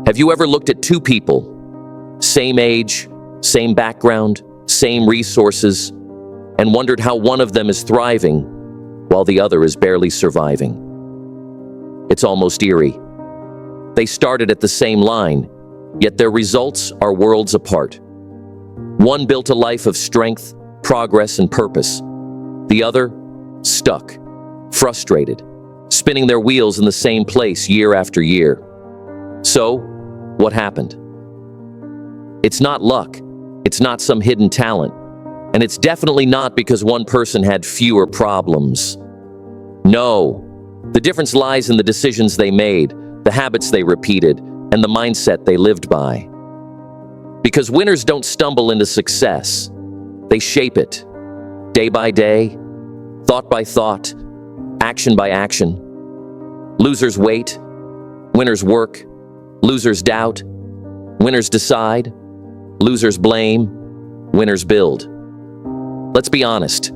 Have you ever looked at two people, same age, same background, same resources, and wondered how one of them is thriving while the other is barely surviving? It's almost eerie. They started at the same line, yet their results are worlds apart. One built a life of strength, progress, and purpose. The other, stuck, frustrated, spinning their wheels in the same place year after year. So, what happened? It's not luck. It's not some hidden talent. And it's definitely not because one person had fewer problems. No. The difference lies in the decisions they made, the habits they repeated, and the mindset they lived by. Because winners don't stumble into success. They shape it. Day by day, thought by thought, action by action. Losers wait. Winners work. Losers doubt. Winners decide. Losers blame. Winners build. Let's be honest.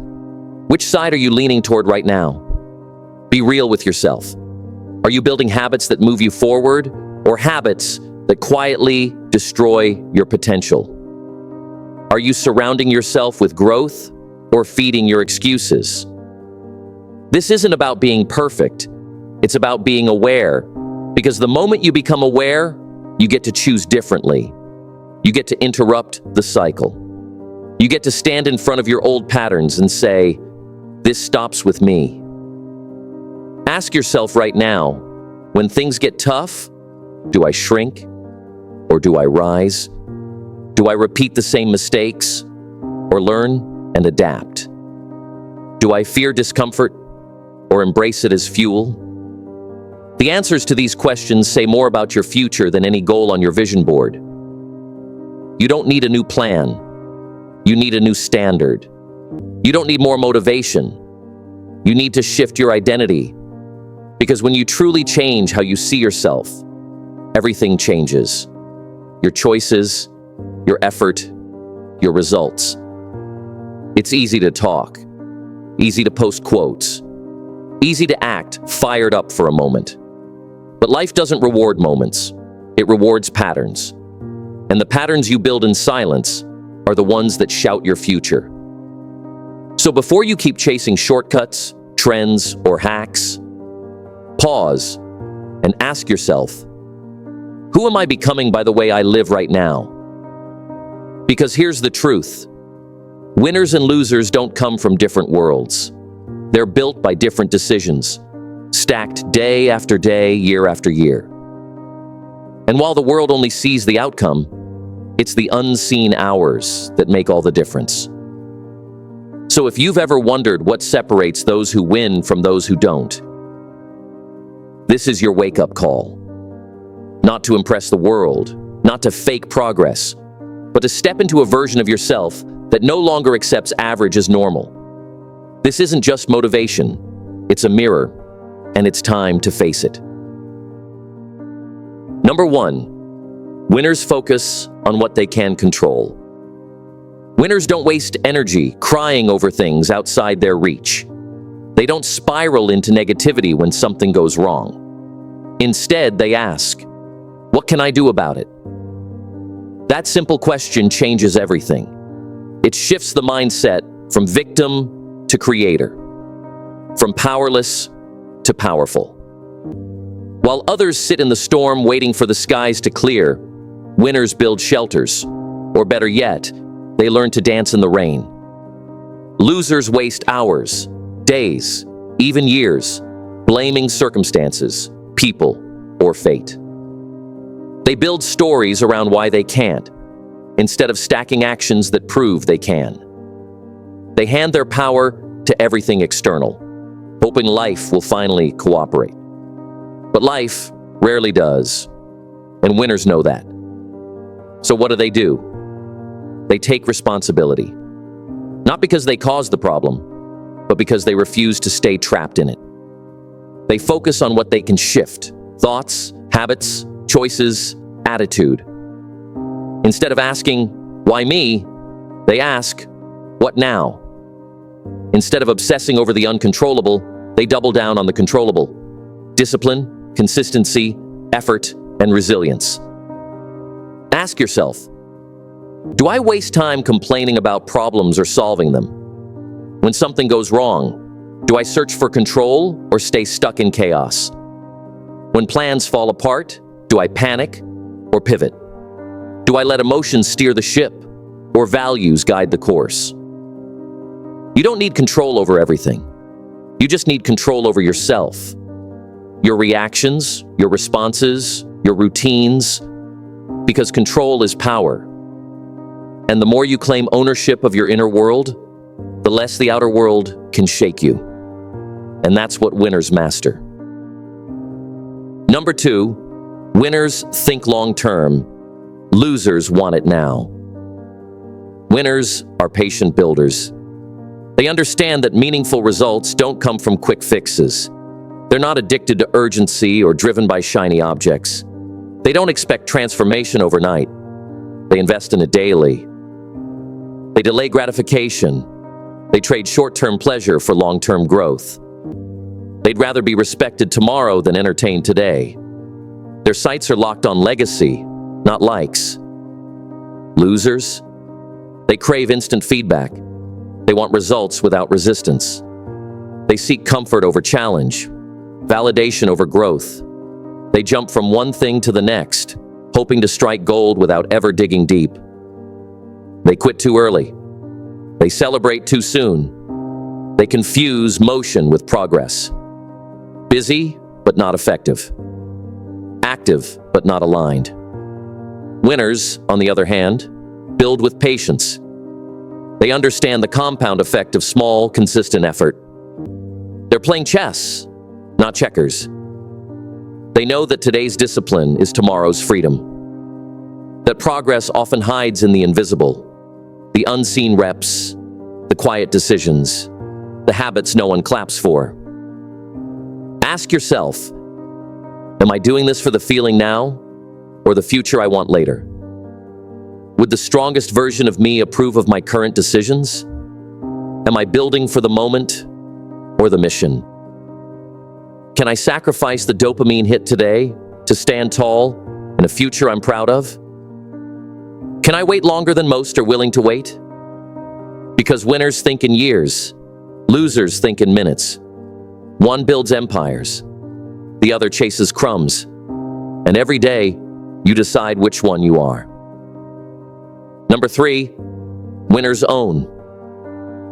Which side are you leaning toward right now? Be real with yourself. Are you building habits that move you forward, or habits that quietly destroy your potential? Are you surrounding yourself with growth, or feeding your excuses? This isn't about being perfect. It's about being aware, because the moment you become aware, you get to choose differently. You get to interrupt the cycle. You get to stand in front of your old patterns and say, "This stops with me." Ask yourself right now, when things get tough, do I shrink or do I rise? Do I repeat the same mistakes or learn and adapt? Do I fear discomfort or embrace it as fuel? The answers to these questions say more about your future than any goal on your vision board. You don't need a new plan. You need a new standard. You don't need more motivation. You need to shift your identity. Because when you truly change how you see yourself, everything changes. Your choices, your effort, your results. It's easy to talk, easy to post quotes, easy to act fired up for a moment. But life doesn't reward moments, it rewards patterns. And the patterns you build in silence are the ones that shout your future. So before you keep chasing shortcuts, trends, or hacks, pause and ask yourself, who am I becoming by the way I live right now? Because here's the truth. Winners and losers don't come from different worlds. They're built by different decisions, stacked day after day, year after year. And while the world only sees the outcome, it's the unseen hours that make all the difference. So if you've ever wondered what separates those who win from those who don't, this is your wake-up call. Not to impress the world, not to fake progress, but to step into a version of yourself that no longer accepts average as normal. This isn't just motivation, it's a mirror, and it's time to face it. Number 1, winners focus on what they can control. Winners don't waste energy crying over things outside their reach. They don't spiral into negativity when something goes wrong. Instead, they ask, what can I do about it? That simple question changes everything. It shifts the mindset from victim to creator, from powerless to powerful. While others sit in the storm waiting for the skies to clear, winners build shelters, or better yet, they learn to dance in the rain. Losers waste hours, days, even years, blaming circumstances, people, or fate. They build stories around why they can't, instead of stacking actions that prove they can. They hand their power to everything external, hoping life will finally cooperate. But life rarely does, and winners know that. So what do? They take responsibility. Not because they caused the problem, but because they refuse to stay trapped in it. They focus on what they can shift: thoughts, habits, choices, attitude. Instead of asking, why me? They ask, what now? Instead of obsessing over the uncontrollable, they double down on the controllable. Discipline, consistency, effort, and resilience. Ask yourself, do I waste time complaining about problems or solving them? When something goes wrong, do I search for control or stay stuck in chaos? When plans fall apart, do I panic or pivot? Do I let emotions steer the ship or values guide the course? You don't need control over everything. You just need control over yourself. Your reactions, your responses, your routines, because control is power. And the more you claim ownership of your inner world, the less the outer world can shake you. And that's what winners master. Number 2, winners think long-term. Losers want it now. Winners are patient builders. They understand that meaningful results don't come from quick fixes. They're not addicted to urgency or driven by shiny objects. They don't expect transformation overnight. They invest in it daily. They delay gratification. They trade short-term pleasure for long-term growth. They'd rather be respected tomorrow than entertained today. Their sights are locked on legacy, not likes. Losers? They crave instant feedback. They want results without resistance. They seek comfort over challenge, validation over growth. They jump from one thing to the next, hoping to strike gold without ever digging deep. They quit too early. They celebrate too soon. They confuse motion with progress. Busy, but not effective. Active, but not aligned. Winners, on the other hand, build with patience. They understand the compound effect of small, consistent effort. They're playing chess, not checkers. They know that today's discipline is tomorrow's freedom. That progress often hides in the invisible, the unseen reps, the quiet decisions, the habits no one claps for. Ask yourself, am I doing this for the feeling now or the future I want later? Would the strongest version of me approve of my current decisions? Am I building for the moment or the mission? Can I sacrifice the dopamine hit today to stand tall in a future I'm proud of? Can I wait longer than most are willing to wait? Because winners think in years, losers think in minutes. One builds empires, the other chases crumbs, and every day you decide which one you are. Number 3, winners own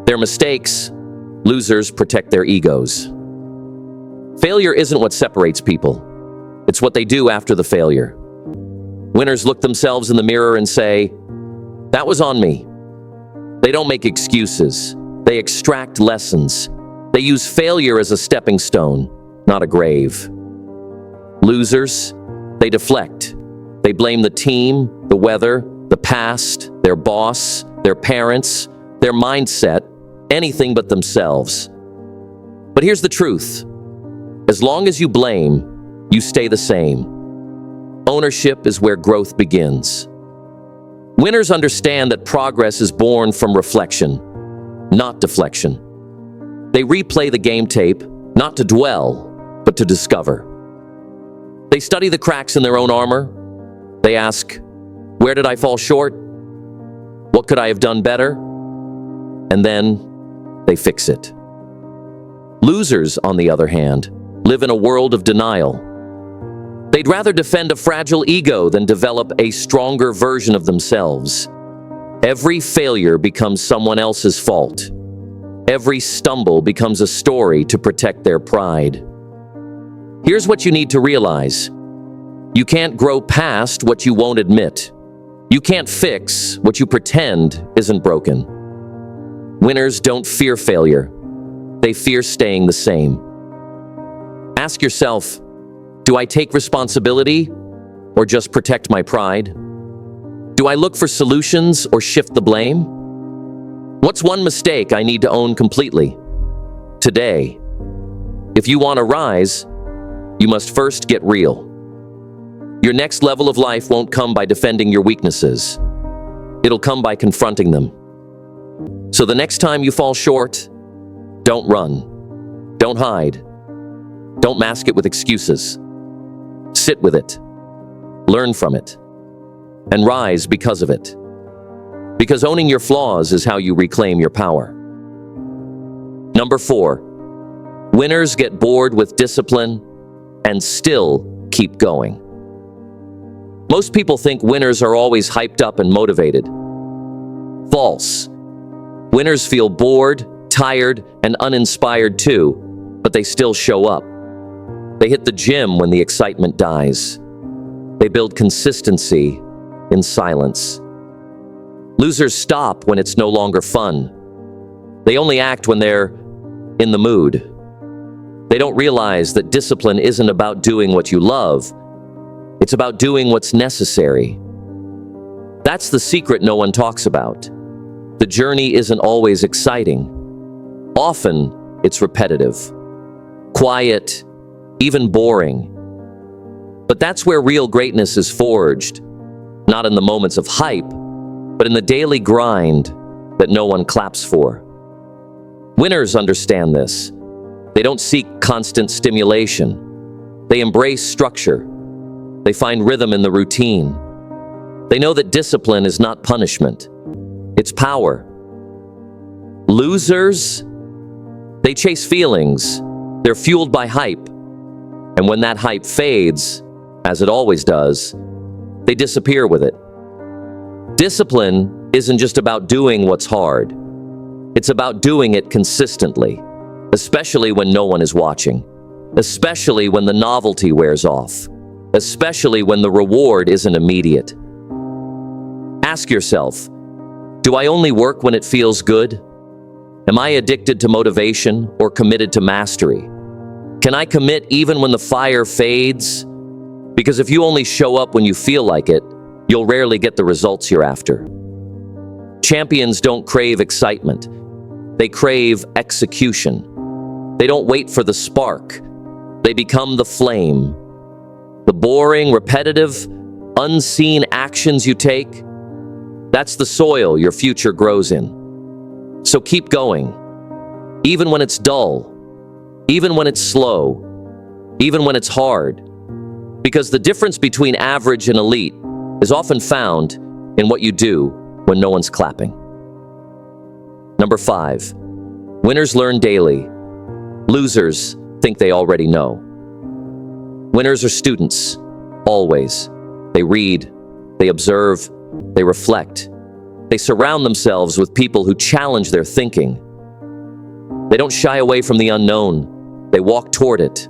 their mistakes. Losers protect their egos. Failure isn't what separates people. It's what they do after the failure. Winners look themselves in the mirror and say, "That was on me." They don't make excuses. They extract lessons. They use failure as a stepping stone, not a grave. Losers, they deflect. They blame the team, the weather, the past, their boss, their parents, their mindset, anything but themselves. But here's the truth. As long as you blame, you stay the same. Ownership is where growth begins. Winners understand that progress is born from reflection, not deflection. They replay the game tape, not to dwell, but to discover. They study the cracks in their own armor. They ask, where did I fall short? What could I have done better? And then they fix it. Losers, on the other hand, live in a world of denial. They'd rather defend a fragile ego than develop a stronger version of themselves. Every failure becomes someone else's fault. Every stumble becomes a story to protect their pride. Here's what you need to realize. You can't grow past what you won't admit. You can't fix what you pretend isn't broken. Winners don't fear failure. They fear staying the same. Ask yourself, do I take responsibility or just protect my pride? Do I look for solutions or shift the blame? What's one mistake I need to own completely? Today. If you want to rise, you must first get real. Your next level of life won't come by defending your weaknesses. It'll come by confronting them. So the next time you fall short, don't run. Don't hide. Don't mask it with excuses. Sit with it. Learn from it. and rise because of it. Because owning your flaws is how you reclaim your power. Number 4, winners get bored with discipline and still keep going. Most people think winners are always hyped up and motivated. False. Winners feel bored, tired, and uninspired too, but they still show up. They hit the gym when the excitement dies. They build consistency in silence. Losers stop when it's no longer fun. They only act when they're in the mood. They don't realize that discipline isn't about doing what you love. It's about doing what's necessary. That's the secret no one talks about. The journey isn't always exciting. Often, it's repetitive, quiet, even boring. But that's where real greatness is forged, not in the moments of hype, but in the daily grind that no one claps for. Winners understand this. They don't seek constant stimulation. They embrace structure. They find rhythm in the routine. They know that discipline is not punishment. It's power. Losers, they chase feelings. They're fueled by hype. And when that hype fades, as it always does, they disappear with it. Discipline isn't just about doing what's hard. It's about doing it consistently, especially when no one is watching, especially when the novelty wears off, especially when the reward isn't immediate. Ask yourself, do I only work when it feels good? Am I addicted to motivation or committed to mastery? Can I commit even when the fire fades? Because if you only show up when you feel like it, you'll rarely get the results you're after. Champions don't crave excitement. They crave execution. They don't wait for the spark. They become the flame. The boring, repetitive, unseen actions you take, that's the soil your future grows in. So keep going, even when it's dull, even when it's slow, even when it's hard. Because the difference between average and elite is often found in what you do when no one's clapping. Number 5, winners learn daily. Losers think they already know. Winners are students, always. They read, they observe, they reflect. They surround themselves with people who challenge their thinking. They don't shy away from the unknown. They walk toward it.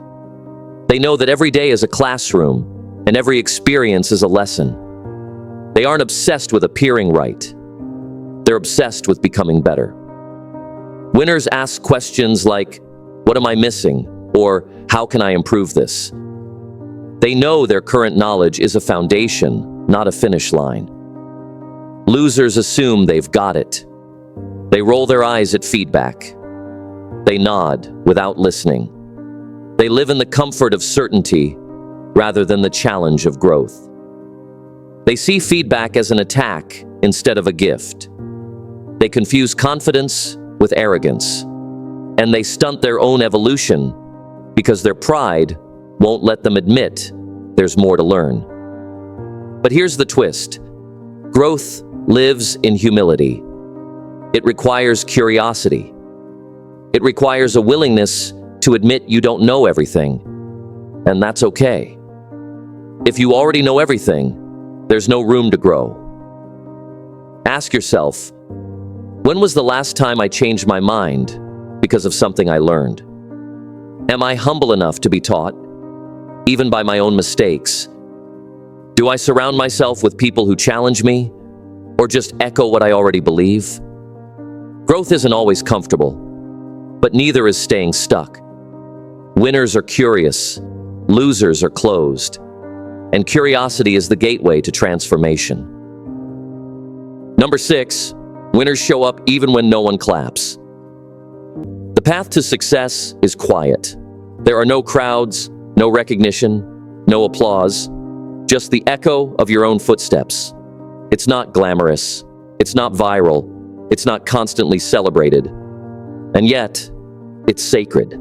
They know that every day is a classroom and every experience is a lesson. They aren't obsessed with appearing right. They're obsessed with becoming better. Winners ask questions like, what am I missing? Or how can I improve this? They know their current knowledge is a foundation, not a finish line. Losers assume they've got it. They roll their eyes at feedback. They nod without listening. They live in the comfort of certainty rather than the challenge of growth. They see feedback as an attack instead of a gift. They confuse confidence with arrogance, and they stunt their own evolution because their pride won't let them admit there's more to learn. But here's the twist. Growth lives in humility. It requires curiosity. It requires a willingness to admit you don't know everything, and that's okay. If you already know everything, there's no room to grow. Ask yourself, when was the last time I changed my mind because of something I learned? Am I humble enough to be taught, even by my own mistakes? Do I surround myself with people who challenge me, or just echo what I already believe? Growth isn't always comfortable, but neither is staying stuck. Winners are curious, losers are closed, and curiosity is the gateway to transformation. Number 6, winners show up even when no one claps. The path to success is quiet. There are no crowds, no recognition, no applause, just the echo of your own footsteps. It's not glamorous, it's not viral, it's not constantly celebrated, and yet, it's sacred.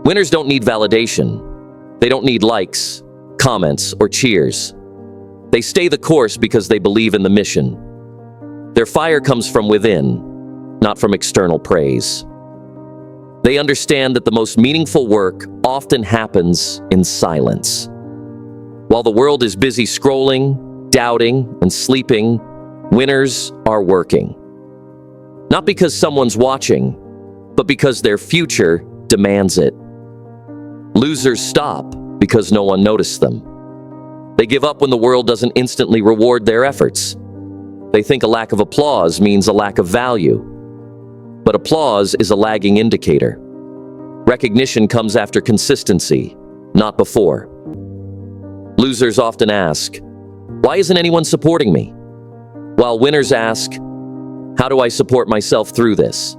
Winners don't need validation. They don't need likes, comments, or cheers. They stay the course because they believe in the mission. Their fire comes from within, not from external praise. They understand that the most meaningful work often happens in silence. While the world is busy scrolling, doubting, and sleeping, winners are working. Not because someone's watching, but because their future demands it. Losers stop because no one noticed them. They give up when the world doesn't instantly reward their efforts. They think a lack of applause means a lack of value. But applause is a lagging indicator. Recognition comes after consistency, not before. Losers often ask, "Why isn't anyone supporting me?" While winners ask, "How do I support myself through this?"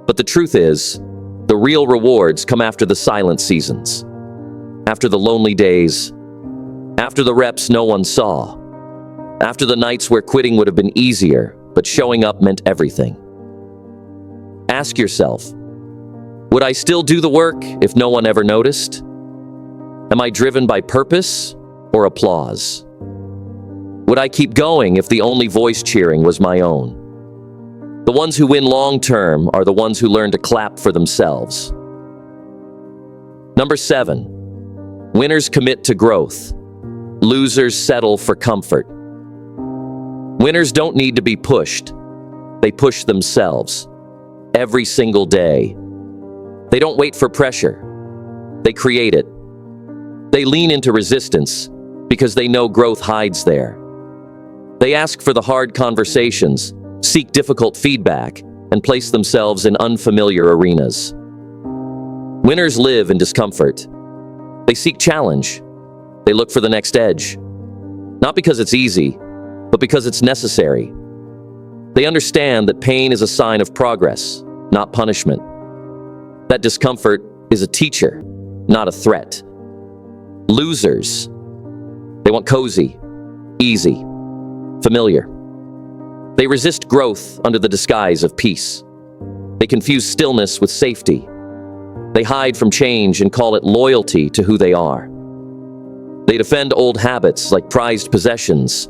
But the truth is, the real rewards come after the silent seasons, after the lonely days, after the reps no one saw, after the nights where quitting would have been easier, but showing up meant everything. Ask yourself, would I still do the work if no one ever noticed? Am I driven by purpose or applause? Would I keep going if the only voice cheering was my own? The ones who win long-term are the ones who learn to clap for themselves. Number 7, winners commit to growth. Losers settle for comfort. Winners don't need to be pushed. They push themselves every single day. They don't wait for pressure. They create it. They lean into resistance because they know growth hides there. They ask for the hard conversations, seek difficult feedback, and place themselves in unfamiliar arenas. Winners live in discomfort. They seek challenge. They look for the next edge. Not because it's easy, but because it's necessary. They understand that pain is a sign of progress, not punishment. That discomfort is a teacher, not a threat. Losers, they want cozy, easy, familiar. They resist growth under the disguise of peace. They confuse stillness with safety. They hide from change and call it loyalty to who they are. They defend old habits like prized possessions.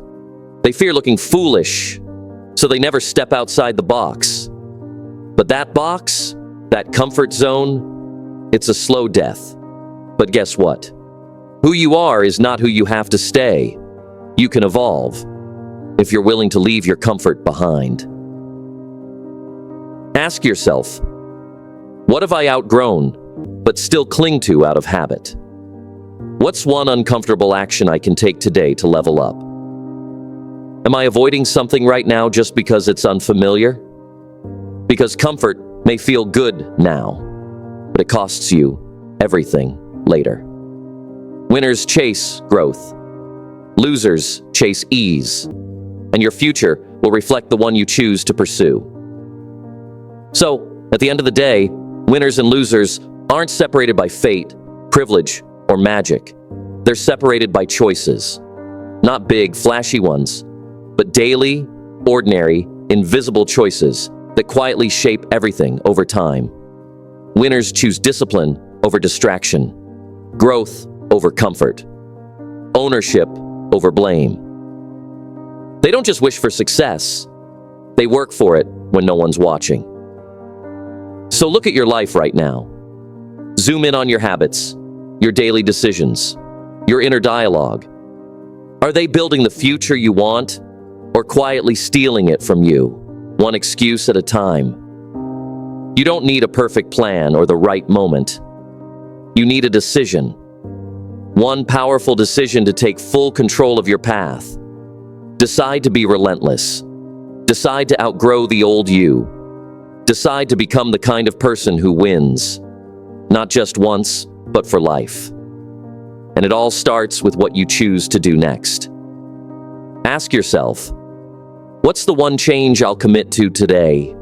They fear looking foolish, so they never step outside the box. But that box, that comfort zone, it's a slow death. But guess what? Who you are is not who you have to stay. You can evolve if you're willing to leave your comfort behind. Ask yourself, what have I outgrown, but still cling to out of habit? What's one uncomfortable action I can take today to level up? Am I avoiding something right now just because it's unfamiliar? Because comfort may feel good now, but it costs you everything later. Winners chase growth. Losers chase ease. And your future will reflect the one you choose to pursue. So, at the end of the day, winners and losers aren't separated by fate, privilege, or magic. They're separated by choices. Not big, flashy ones, but daily, ordinary, invisible choices that quietly shape everything over time. Winners choose discipline over distraction, growth over comfort, ownership over blame. They don't just wish for success, they work for it when no one's watching. So look at your life right now. Zoom in on your habits, your daily decisions, your inner dialogue. Are they building the future you want, or quietly stealing it from you, one excuse at a time? You don't need a perfect plan or the right moment. You need a decision. One powerful decision to take full control of your path. Decide to be relentless. Decide to outgrow the old you. Decide to become the kind of person who wins, not just once, but for life. And it all starts with what you choose to do next. Ask yourself, what's the one change I'll commit to today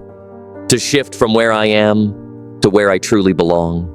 to shift from where I am to where I truly belong?